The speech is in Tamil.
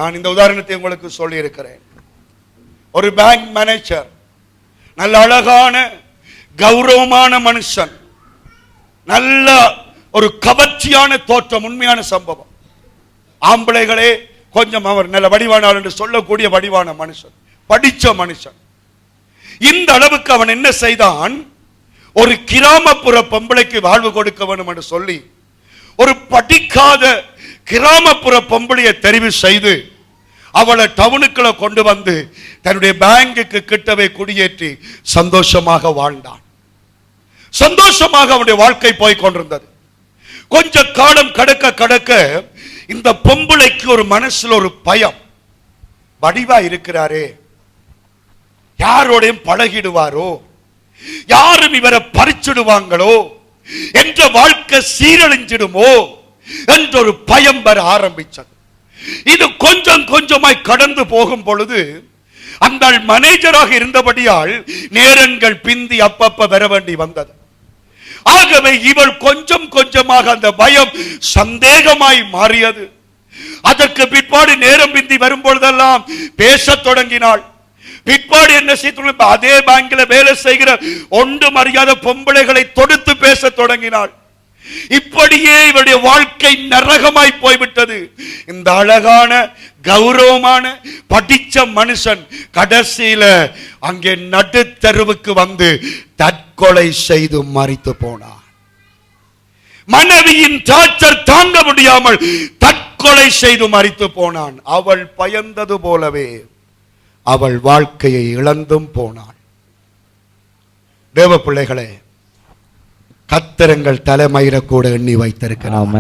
நான் இந்த உதாரணத்தை உங்களுக்கு சொல்லி இருக்கிறேன். ஒரு பேங்க் மேனேஜர், நல்ல அழகான கௌரவமான மனுஷன், நல்ல ஒரு கவர்ச்சியான தோற்றம், உண்மையான சம்பவம். ஆம்பளைகளே கொஞ்சம் அவர் நல்ல வடிவானார் என்று சொல்லக்கூடிய வடிவான மனுஷன், படிச்ச மனுஷன். இந்த அளவுக்கு அவன் என்ன செய்தான், ஒரு கிராமப்புற பொம்பளைக்கு வாழ்வு கொடுக்க வேண்டும் என்று சொல்லி ஒரு படிக்காத கிராமப்புற பொம்பளையை தெரிவு செய்து அவளை டவுனுக்குள்ள கொண்டு வந்து தன்னுடைய பேங்குக்கு கிட்டவே குடியேற்றி சந்தோஷமாக வாழ்ந்தான். சந்தோஷமாக அவனுடைய வாழ்க்கை போய் கொண்டிருந்தது. கொஞ்ச காலம் கடக்க கடக்க இந்த பொம்பளைக்கு ஒரு மனசுல ஒரு பயம், வடிவா இருக்கிறாரே, யாரோடையும் பழகிடுவாரோ, யாரும் இவரை பறிச்சிடுவாங்களோ, என்ற வாழ்க்கை சீரழிஞ்சிடுமோ என்ற ஒரு பயம் வர ஆரம்பிச்சது. இது கொஞ்சம் கொஞ்சமாய் கடந்து போகும் பொழுது அந்த மேனேஜராக இருந்தபடியால் நேரங்கள் பிந்தி அப்பப்ப வர வேண்டி வந்தது. ஆகவே இவள் கொஞ்சம் கொஞ்சமாக அந்த பயம் சந்தேகமாய் மாறியது. அதற்கு பிற்பாடு நேரம் பிந்தி வரும் பொழுதெல்லாம் பேச தொடங்கினாள். பிற்பாடு என்ன செய்து அதே பேங்க்ல வேலை செய்கிற ஒன்றும் அறியாத பொம்பளைகளை தொடுத்து பேச தொடங்கினாள். இப்படியே இவருடைய வாழ்க்கை நரகமாய் போய்விட்டது. இந்த அழகான கௌரவமான படிச்ச மனுஷன் கடைசியில அங்கே நடுத்தருவுக்கு வந்து தற்கொலை செய்து மரித்து போனார். மனைவியின் டார்ச்சர் தாங்க முடியாமல் தற்கொலை செய்து மரித்து போனான். அவள் பயந்தது போலவே அவள் வாழ்க்கையை இழந்தும் போனாள். தேவ பிள்ளைகளே, கர்த்தர் எங்கள் தலைமயிர கூட எண்ணி வைத்திருக்கிறார்.